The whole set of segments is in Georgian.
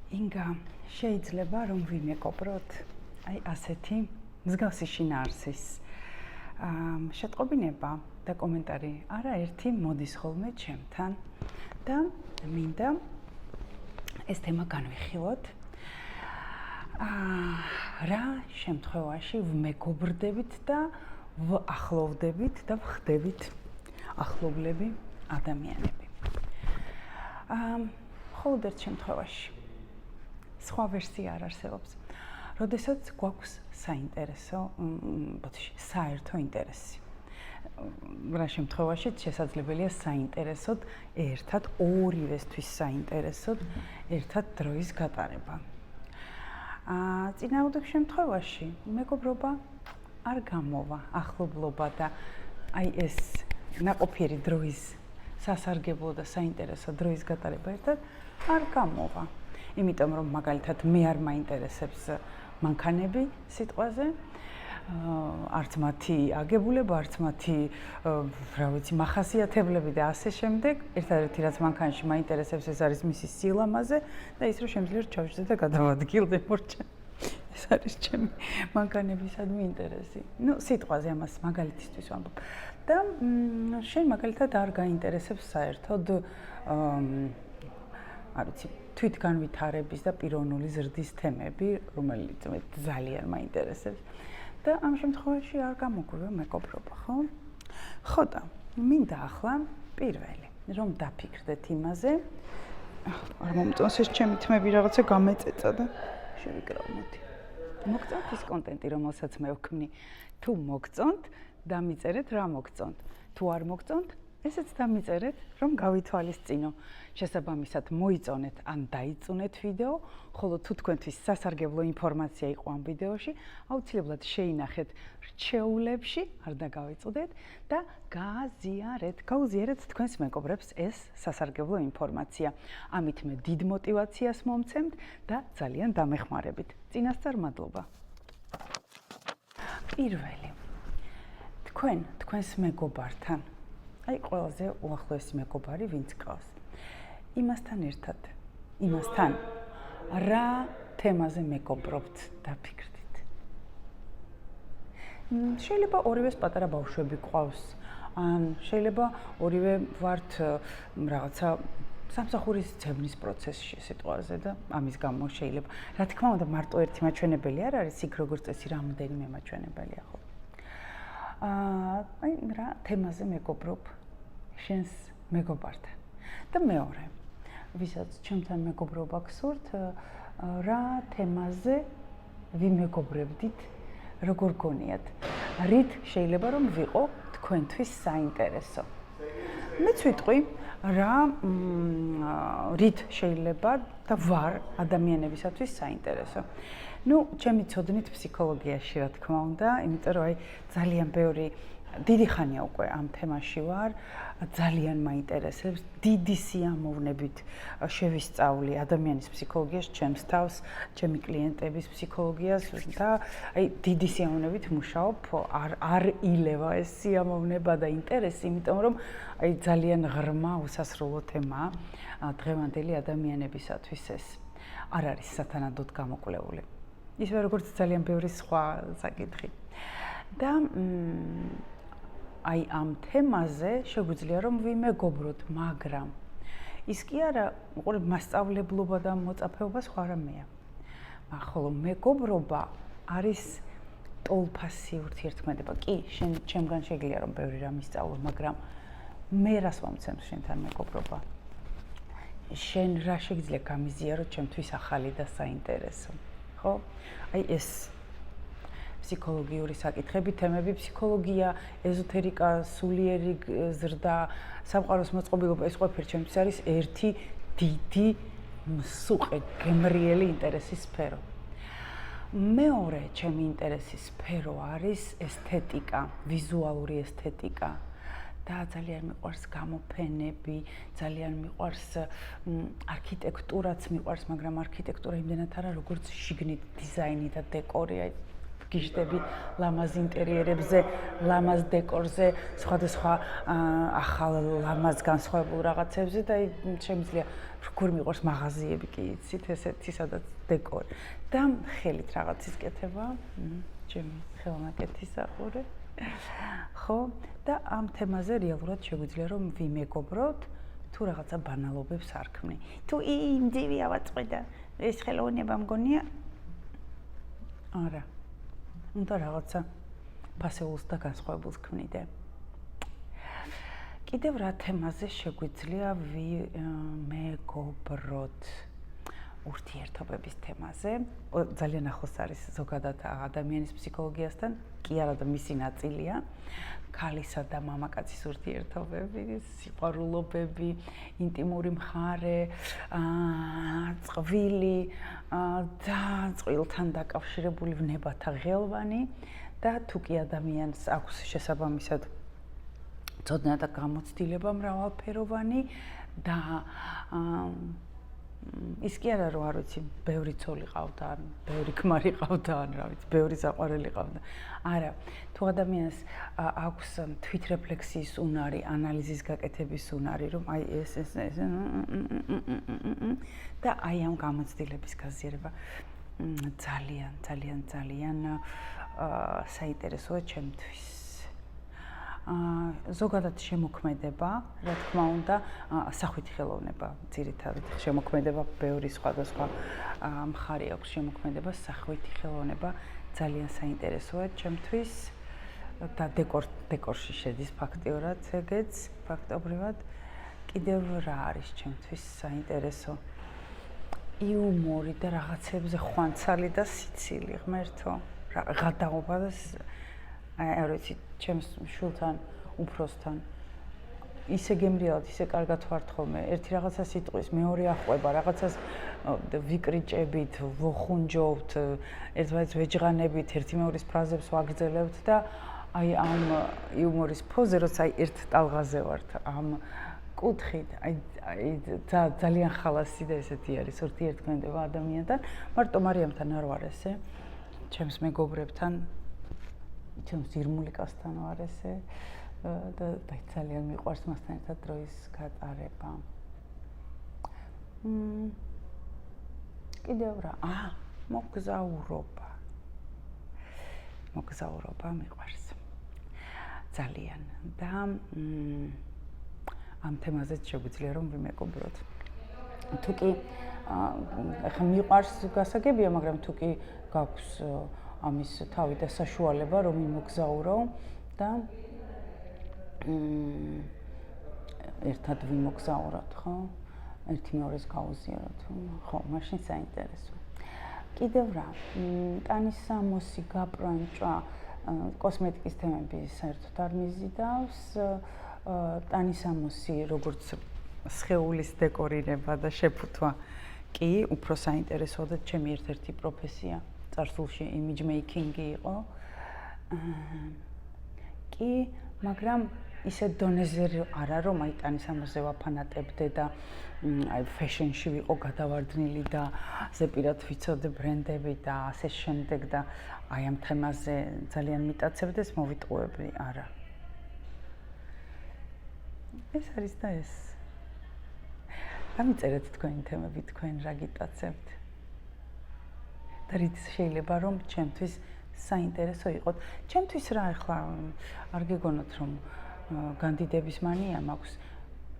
ინგა, შეიძლება რომ ვიმეკობროთ აი ასეთი მსგავსი შინაარსის შეტყობინება და კომენტარი არაერთი მოდის ხოლმე ჩემთან და მინდა ეს თემა განვიხილოთ. რა შემთხვევაში ვმეგობრდებით და ვახლოვდებით და ვხდებით ახლობლები ადამიანები. მხოლოდ ერთ შემთხვევაში სხვა ვერსია არ არსებობს. როდესაც გვაქვს საინტერესო, საერთო ინტერესი. რა შემთხვევაშიც შესაძლებელია საინტერესოდ ერთად ორივესთვის საინტერესოდ ერთად დროის გატარება. წინააღმდეგ შემთხვევაში მეგობრობა არ გამოვა, ახლობლობა და აი ეს ნაყოფიერი დროის სასარგებლო და საინტერესო დროის გატარება ერთად არ გამოვა. იმიტომ რომ მაგალითად მე არ მაინტერესებს მანქანები სიტყვაზე, არც მათი აგებულება, არც მათი მახასიათებლები და ასე შემდეგ. ერთადერთი რაც მანქანაში მაინტერესებს ეს არის მისი სილამაზე და ის რომ შემიძლია ჩავშლი და გადავადგილდე მორჩა. ეს არის ჩემი მანქანებისადმი ინტერესი. სიტყვაზე ამას მაგალითისთვის ვამბობ. და შენ მაგალითად არ გაინტერესებს საერთოდ არ ვიცი თვითგანვითარების და პიროვნული ზრდის თემები, რომელიც მე ძალიან მაინტერესებს. და ამ შემთხვევაში არ გამოგვივა მეგობრობა, ხო? ხო და მინდა ახლა პირველი რომ დაფიქრდეთ იმაზე. არ მომწონს ეს ჩემი თმები რაღაცა გამეწეწა და შევიკრავ მოდი. მოგწონთ ის კონტენტი, რომელსაც მე ვქმნი? თუ მოგწონთ, დამიწერეთ რა მოგწონთ. თუ არ მოგწონთ, ესეც დამიწერეთ, რომ გავითვალისწინო. შესაბამისად მოიწონეთ ან დაიწუნეთ ვიდეო, ხოლო თუ თქვენთვის სასარგებლო ინფორმაცია იყო ამ ვიდეოში, აუცილებლად შეინახეთ რჩეულებში, არ დაგავიწყდეთ და გაუზიარეთ თქვენს მეგობრებს ეს სასარგებლო ინფორმაცია. ამით მე დიდ мотивაციას მომცემთ და ძალიან დამეხმარებით. წინასწარ მადლობა. პირველი. თქვენს მეგობართან, აი ყველაზე უახლოესი მეგობარი ვინც გყავს. იმასთან ერთად, იმასთან რა თემაზე მეგობრობთ, დაფიქრდით. შეიძლება ორივეს პატარა ბავშვები გყავს, ან შეიძლება ორივე ვართ რაღაცა სამსახურის ძებნის პროცესში სიტყვაზე და ამის გამო შეიძლება. რა თქმა უნდა, მარტო ერთი მაჩვენებელი არ არის, იქ როგორც წესი რამდენიმე მაჩვენებელია ხო. აი რა თემაზე მეგობრობ შენს მეგობართან. და მეორე, ვისაც ჩემთან მეგობრობა გსურთ, რა თემაზე ვიმეგობრებდით, როგორ გონიათ? რით შეიძლება რომ ვიყო თქვენთვის საინტერესო? მეც ვიტყვი, რით შეიძლება და ვარ ადამიანებისათვის საინტერესო. ჩემი ცოდნით ფსიქოლოგიაში რა თქმა უნდა, იმიტომ რომ აი ძალიან ბევრი დიდი ხანია უკვე ამ თემაში ვარ, ძალიან მაინტერესებს, დიდი სიამოვნებით შევისწავლი ადამიანის ფსიქოლოგიას, ჩემს თავს, ჩემი კლიენტების ფსიქოლოგიას და აი დიდი სიამოვნებით მუშაობ, არ ილევა ეს სიამოვნება და ინტერესი, იმიტომ რომ აი ძალიან ღრმა, უსასრულო თემაა დღევანდელი ადამიანებისათვის ეს. არ არის სათანადოდ გამოკვლეული. ისე როგორც ძალიან ბევრი სხვა საკითხი. და აი ამ თემაზე შეგვიძლია რომ ვიმეგობროთ, მაგრამ ის კი არა, უყურებ მასწავლებლობა და მოწაფეობა სხვა რამეა. ხოლო მეგობრობა არის ტოლფასი ურთიერთქმედება. კი, ჩემგან შეგიძლია რომ ბევრი რამ ისწავლო, მაგრამ მე რას მომცემს შენთან მეგობრობა? შენ რა შეგიძლია გამიზიარო ჩემთვის ახალი და საინტერესო? ხო? აი ეს ფსიქოლოგიური საკითხები, თემები, ფსიქოლოგია, ეზოთერიკა, სულიერი ზრდა, სამყაროს მოწყობილობა, ეს ყველაფერი ჩემთვის არის ერთი დიდი მსუყე, გემრიელი ინტერესის სფერო. მეორე ჩემი ინტერესის სფერო არის ესთეტიკა, ვიზუალური ესთეტიკა. და ძალიან მიყვარს გამოფენები, ძალიან მიყვარს არქიტექტურაც მიყვარს, მაგრამ არქიტექტურა იმდენად არა, როგორც შიგნით დიზაინი და დეკორი. გიშდები ლამაზ ინტერიერებზე, ლამაზ დეკორზე, სხვადასხვა ახალ ლამაზ განსხვავებულ რაღაცებზე და შემიძლია როგორ მიყვარს მაღაზიები კი იცით ესეთი სადაც დეკორი და ხელით რაღაცის კეთება, ჩემი ხელნაკეთისაყური. ხო და ამ თემაზე რეალურად შეგვიძლია რომ ვიმეგობროთ თუ რაღაცა ბანალობებს არ ქმნი. თუ იმძივი ავაწყვე და ეს ხელოვნება მგონია არა. უნდა რაღაცა ფასეულს და განსხვავებულს ქმნიდე. კიდევ რა თემაზე შეგვიძლია ვიმეგობროთ? ურთიერთობების თემაზე. ძალიან ახლოს არის ზოგადად ადამიანის ფსიქოლოგიასთან, კი არა და მისი ნაწილია. ქალისა და მამაკაცის ურთიერთობები, სიყვარულობები, ინტიმური მხარე, წყვილი და წყვილთან დაკავშირებული ვნებათა ღელვანი და თუ კი ადამიანს აქვს შესაბამისად ცოდნა და გამოცდილება მრავალფეროვანი და ის კი არა რომ არ ვიცი, ბევრი ცოლი ყავდა, ან ბევრი ქმარი ყავდა, ან რა ვიცი, ბევრი საყვარელი ყავდა. არა, თუ ადამიანს აქვს თვითრეფლექსიის უნარი, ანალიზის გაკეთების უნარი, რომ აი ეს და აი ამ გამოცდილების გაზიარება ძალიან საინტერესოა ჩემთვის. ზოგადად შემოქმედება, რა თქმა უნდა, სახვითი ხელოვნება, ძირითადად შემოქმედება, ბევრი სხვადასხვა მხარე აქვს შემოქმედება, სახვითი ხელოვნება ძალიან საინტერესოა ჩემთვის და დეკორში შედის ფაქტიურად ეგეც, ფაქტობრივად. კიდევ რა არის ჩემთვის საინტერესო? იუმორი და რაღაცებზე ხვანცალი და სიცილი, ღმერთო, გადაობა და არ ვიცი, ჩემს შვილთან, უფროსთან ისე გემრიალად, ისე კარგად ვართ ხოლმე. ერთი რაღაცა სიტყვის, მეორე ახვება, რაღაცას ვიკრიჭებით, ვოხუნჯობთ, ერთმანეთს ვეჯღანებით, ერთი მეორის ფრაზებს ვაგრძელებთ და აი ამ იუმორის ფოზე, როცა აი ერთ ტალღაზე ვართ, ამ კუთხით, აი ძალიან ხალასი და ესეთი არის ურთიერთქმედება ადამიანთან. მარტო მარიამთან არ ვარ ესე, ჩემს მეგობრებთან ჩემს ირმულიკასთან ვარ ესე და ძალიან მიყვარს მასთან ერთად დროის გატარება. კიდევ რა? მოგზაურობა. მოგზაურობა მიყვარს. ძალიან და ამ თემაზეც შეგვიძლია რომ ვიმეგობროთ. თუკი ახლა მიყვარს გასაგებია, მაგრამ თუკი გაქვს ამის თავი და საშუალება რომ იმოგზაურო და ერთად ვიმოგზაუროთ, ხო? ერთი მეორეს გავუზიაროთ, ხო, მაშინ საინტერესო. კიდევ რა? ტანისამოსი, გაპრანჭვა, კოსმეტიკის თემები საერთოდ არ მიზიდავს. ტანისამოსი, როგორც სხეულის დეკორირება და შეფუთვა, კი, უფრო საინტერესოა და ჩემი ერთ-ერთი პროფესია. წარსულში image making-ი იყო. კი, მაგრამ ისე დონეზე არა რომ აი ტანისამოსზე ვაფანატებდე და აი fashion-ში ვიყო გადავარდნილი და ზეპირად ვიცოდე ბრენდები და ასე შემდეგ და აი ამ თემაზე ძალიან მიტაცებდეს, მოვიტყუებდი, არა. ეს არის და ეს. გამიწერეთ თქვენი თემები, თქვენ რა გიტაცებთ. და რით შეიძლება რომ ჩემთვის საინტერესო იყოთ. ჩემთვის რა ახლა არ გეგონოთ რომ განდიდების მანია მაქვს.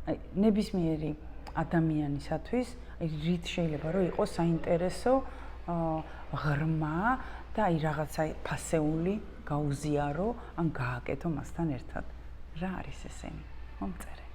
აი ნებისმიერი ადამიანისათვის აი რით შეიძლება რომ იყოს საინტერესო ღრმა და აი რაღაცა ფასეული გაუზიარო ან გააკეთო მასთან ერთად. რა არის ესენი? მომწერე.